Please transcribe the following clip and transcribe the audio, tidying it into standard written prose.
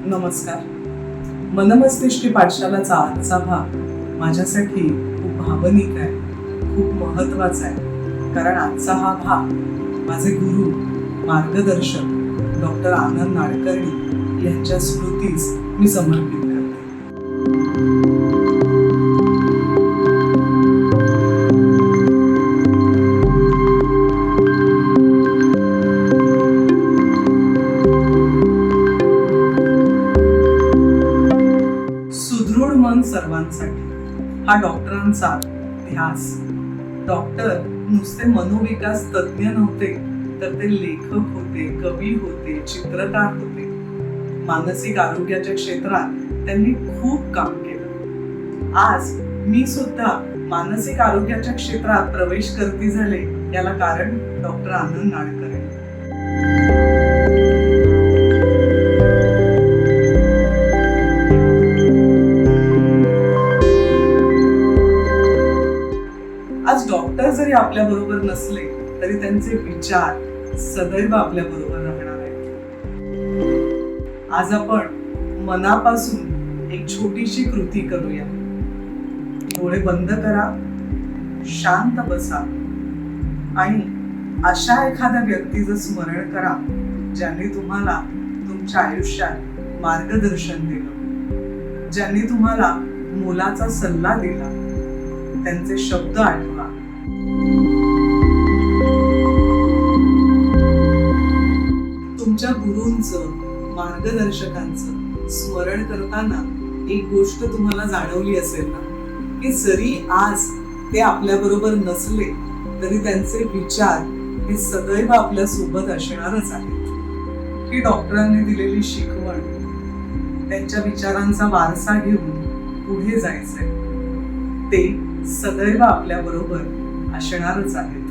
नमस्कार. मनमस्तिष्की पाठशालाचा आजचा भाग माझ्यासाठी खूप भावनिक आहे, खूप महत्त्वाचा आहे. कारण आजचा हा भाग माझे गुरु, मार्गदर्शक डॉक्टर आनंद नाडकर्णी यांच्या स्मृतीस मी समर्पित करते. सुदृढ मन सर्वांसाठी हा डॉक्टरांचा ध्यास. डॉक्टर नुसते मनोविकास तज्ज्ञ नव्हते, तर ते लेखक होते, कवी होते, चित्रकार होते. मानसिक आरोग्याच्या क्षेत्रात त्यांनी खूप काम केलं. आज मी सुद्धा मानसिक आरोग्याच्या क्षेत्रात प्रवेश करती झाले, याला कारण डॉक्टर आनंद नाडकर्णी. आज डॉक्टर जरी आपल्या बरोबर नसले तरी त्यांचे विचार सदैव आपल्या बरोबर राहणार आहेत. आज आपण मनापासून एक छोटीशी कृती करूया. डोळे बंद करा, शांत बसा आणि अशा एखाद्या व्यक्तीचं स्मरण करा ज्यांनी तुम्हाला तुमच्या आयुष्यात मार्गदर्शन दिलं, ज्यांनी तुम्हाला मोलाचा सल्ला दिला. त्यांचे शब्द आठवा. तुमच्या गुरूंचं, मार्गदर्शकांचं स्मरण करताना एक गोष्ट तुम्हाला जाणवली असेल ना, की जरी आज ते आपल्या बरोबर नसले तरी त्यांचे विचार हे सदैव आपल्या सोबत असणारच आहेत. ही डॉक्टरांनी दिलेली शिकवण, त्यांच्या विचारांचा वारसा घेऊन पुढे जायचंय. ते सदैव आपल्या बरोबर असणारच आहे.